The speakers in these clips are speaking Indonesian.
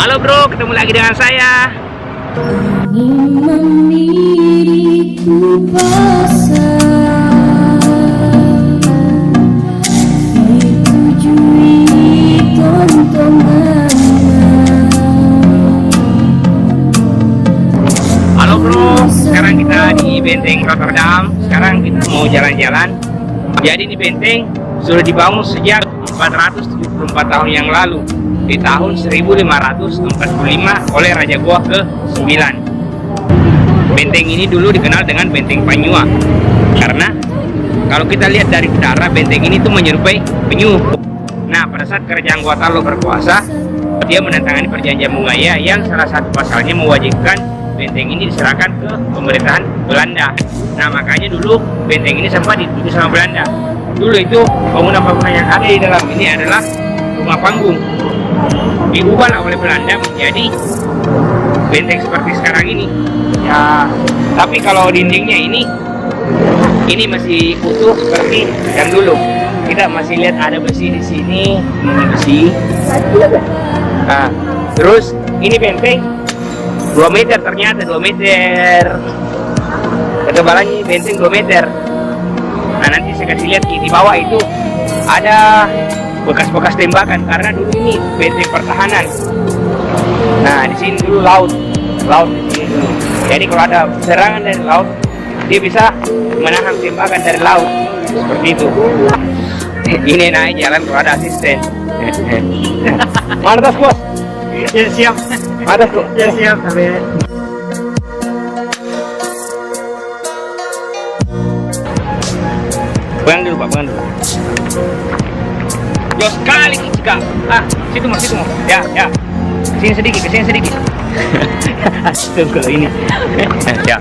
Halo bro, ketemu lagi dengan saya. Ingin memilikiku basah, ditujui tontonannya. Halo bro, sekarang kita di Benteng Rotterdam. Sekarang kita mau jalan-jalan. Jadi di Benteng sudah dibangun sejak 474 tahun yang lalu, di tahun 1545 oleh Raja Goa ke-9. Benteng ini dulu dikenal dengan Benteng Panyua, karena kalau kita lihat dari udara, benteng ini tuh menyerupai penyu. Nah, pada saat kerajaan Goa berkuasa, dia menandatangani perjanjian Mugaya yang salah satu pasalnya mewajibkan benteng ini diserahkan ke pemerintahan Belanda. Nah, makanya dulu benteng ini sempat dituju sama Belanda. Dulu itu bangunan-bangunan yang ada di dalam ini adalah rumah panggung, diubah oleh Belanda menjadi benteng seperti sekarang ini ya. Tapi kalau dindingnya ini masih utuh seperti yang dulu. Kita masih lihat ada besi di sini, ini besi. Nah, terus ini benteng 2 meter, ternyata 2 meter ketebalannya, benteng 2 meter. Nah, nanti saya kasih lihat di bawah itu ada bekas-bekas tembakan, karena dulu ini benteng pertahanan. Nah, di sini dulu laut di sini dulu. Jadi kalau ada serangan dari laut, dia bisa menahan tembakan dari laut seperti itu. Ini naik jalan kalau ada asisten. Mana tas bos? Ya siap. Mana tas kok? Ya siap, tapi Pegang dulu Pak, pegang dulu. Jauh sekali Kak. Situ mau. Ya. Kesini sedikit. Tunggu ini. Ya.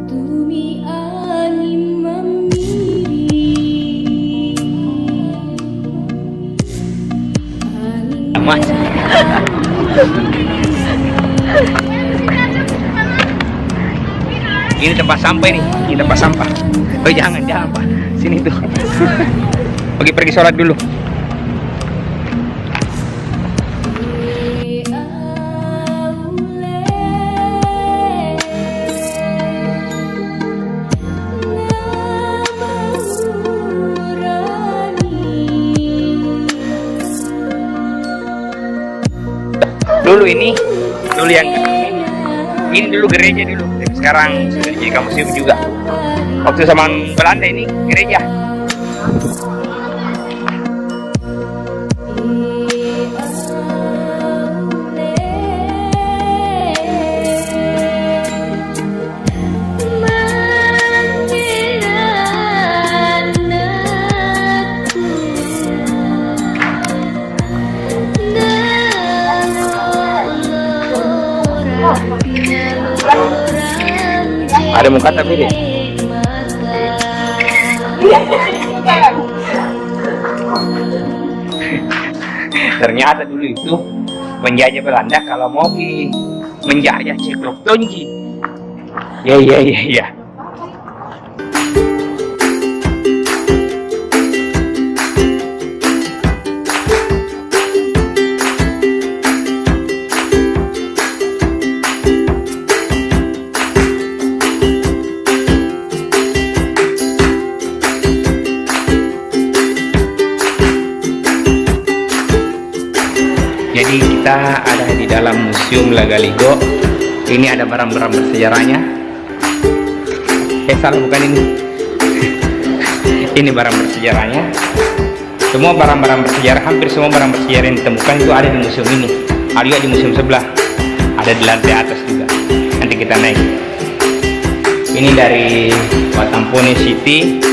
Demi angin membirik, Mas. Ini tempat sampah nih, ini tempat sampah. Oh jangan Pak, sini tuh. Pergi sholat dulu. Dulu yang ini dulu gereja dulu, tapi sekarang sudah jadi museum juga. Waktu zaman Belanda ini gereja. Ada muka tapi deh. Ternyata dulu itu penjajah Belanda kalau mau menjajah Ceklok Tonji. Ya. Jadi kita ada di dalam Museum Lagaligo. Ini ada barang-barang bersejarahnya. Salah, bukan ini. Ini barang bersejarahnya. Semua barang-barang bersejarah, hampir semua barang bersejarah yang ditemukan itu ada di museum ini. Ada juga di museum sebelah. Ada di lantai atas juga. Nanti kita naik. Ini dari Watampone City.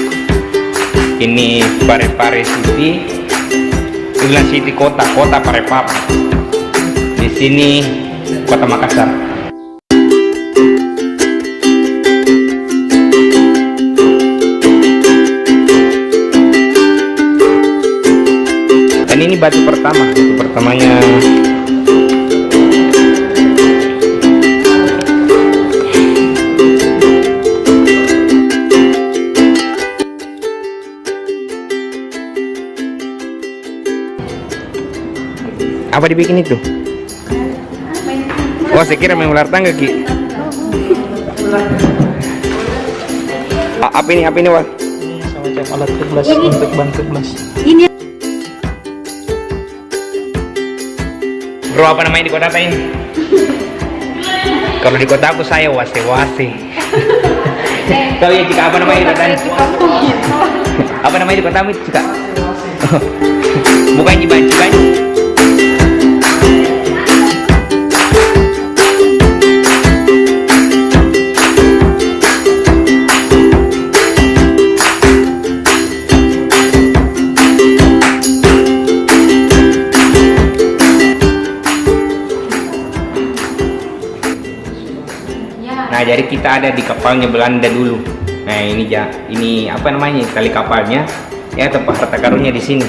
Ini Parepare City. Bilang City kota Parepapa. Di sini kota Makassar. Dan ini batu pertamanya. Apa dibikin itu? Oh, saya kira main ular tangga, Ki. Apa ini, Wal? Semacam alat keblas untuk ban keblas. Bro, apa namanya di kota ini? Kalau di kota aku saya wase-wase. Tahu ya Cika, apa namanya di kota ini? Apa namanya di kotamu Cika? Bukan Ciban. Nah, jadi kita ada di kapalnya Belanda dulu. Nah, ini apa namanya? Kali kapalnya. Ya, tempat harta karunnya di sini.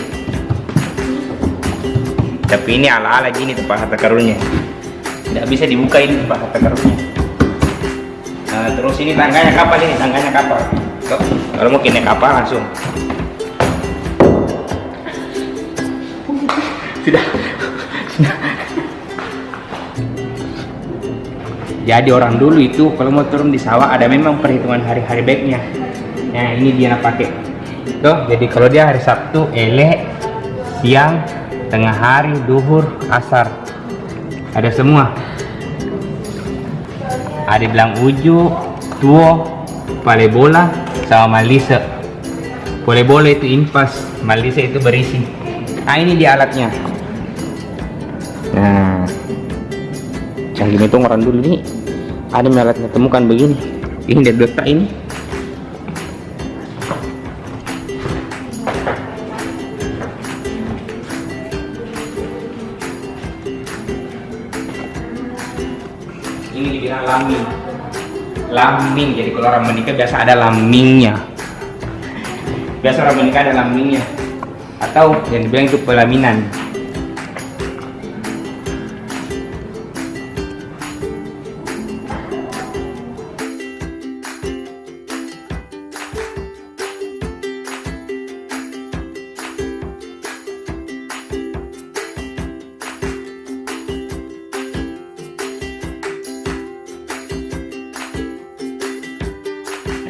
Tapi ini ala-ala gini tempat harta karunnya. Tidak bisa dibuka ini tempat harta karunnya. Nah, terus ini tangganya kapal Tuh, kalau mau naik kapal langsung. Sudah. Jadi orang dulu itu kalau mau turun di sawah ada memang perhitungan hari-hari baiknya. Nah, ini dia nak pakai. Tuh, jadi kalau dia hari Sabtu, elek, siang, tengah hari, duhur, asar. Ada semua. Ada bilang uju, tuo, pale bola, sama malisa. Pale bola itu impas, malisa itu berisi. Nah, ini dia alatnya. Nah, canggih itu orang dulu nih. Ada alatnya temukan begini. Ini dia letak ini. Ini dibilang laming. Jadi kalau orang menikah biasa ada lamingnya. Biasa orang menikah ada lamingnya. Atau yang dibilang itu pelaminan.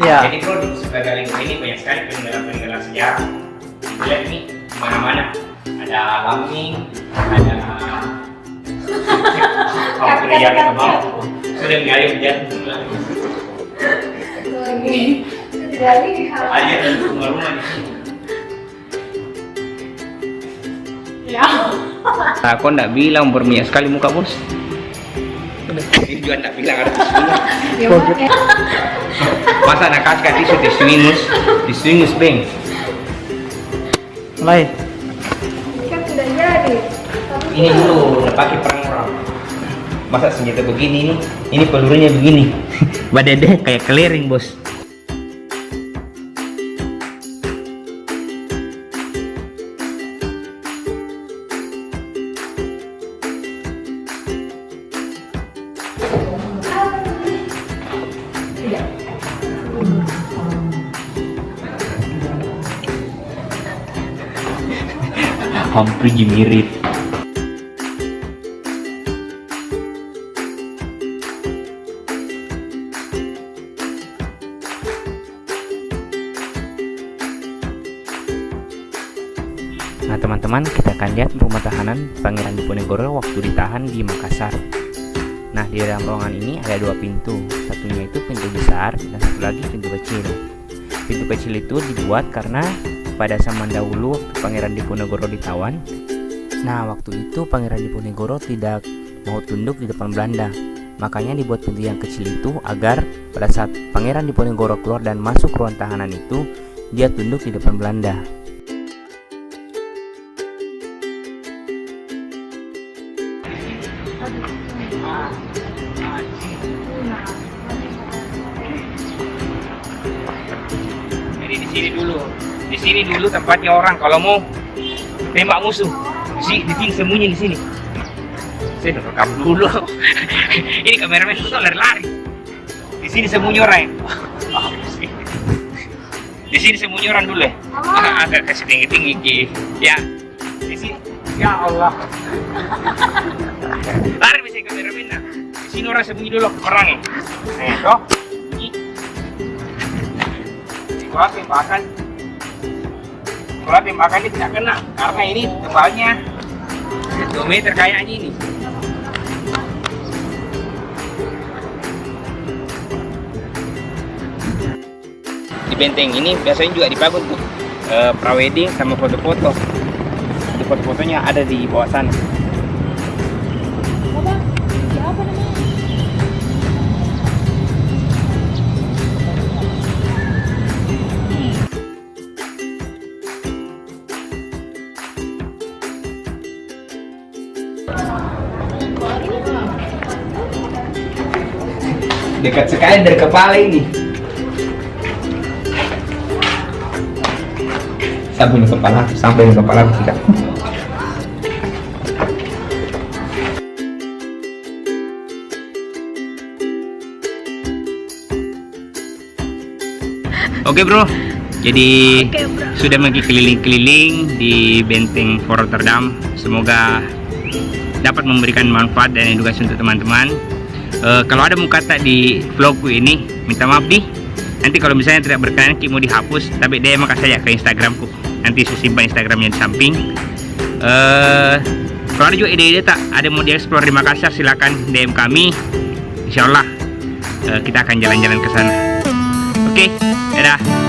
Ya. Jadi kalau di Sebagai ini banyak sekali peninggalan sejarah. Lihat nih, mana-mana ada laming, ada hampir yang kita mau sudah mengalir jatuh aja dan rumah-rumah di sini. Ya. Nah, kok nggak bilang berminyak sekali muka bos? Ini juga nggak bilang harus disini. Masa nak kasih tisu di swingus beng. Lain. Kan sudah jadi. Ini dulu udah pakai perang orang. Masa senjata begini nih? Ini pelurunya begini. Badede kayak keliring bos. Hampir mirip. Nah teman-teman, kita akan lihat rumah tahanan Pangeran Diponegoro waktu ditahan di Makassar. Nah di dalam ruangan ini ada dua pintu, satunya itu pintu besar dan satu lagi pintu kecil. Pintu kecil itu dibuat karena pada zaman dahulu waktu Pangeran Diponegoro ditawan, nah waktu itu Pangeran Diponegoro tidak mau tunduk di depan Belanda, makanya dibuat pintu yang kecil itu agar pada saat Pangeran Diponegoro keluar dan masuk ruang tahanan itu dia tunduk di depan Belanda. Jadi di sini dulu tempatnya orang kalau mau tembak musuh. Di sini sembunyi di sini. Saya udah rekam dulu. Ini kameramen itu lari-lari. Di sini sembunyi orang. Di sini sembunyi orang dulu ya. Agak kasih tinggi-tinggi. Ya. Di Ya Allah. Tarik bisa kameramen nah. Di sini orang sembunyi dulu orangnya. Toh. Ini. Kalau tembakan. Kalau tembakan ini tidak kena karena ini tebalnya 1 meter kayaknya ini. Di benteng ini biasanya juga dibangun tuh prawedding sama foto-foto. Di foto-fotonya ada di bawah sana. Apa? Siapa namanya? Dekat sekali dari kepala ini. Sampai ke kepala tidak. Oke bro, jadi sudah pergi keliling-keliling di benteng Fort Rotterdam. Semoga dapat memberikan manfaat dan edukasi untuk teman-teman. Kalau ada muka kata di vlogku ini, minta maaf nih. Nanti kalau misalnya tidak berkenan, mau dihapus, tapi DM maka saya ke Instagramku. Nanti saya simpan Instagramnya di samping. Kalau ada juga ide-ide tak ada mau dieksplor di Makassar, silakan DM kami. Insya Allah kita akan jalan-jalan ke sana. Oke, dadah.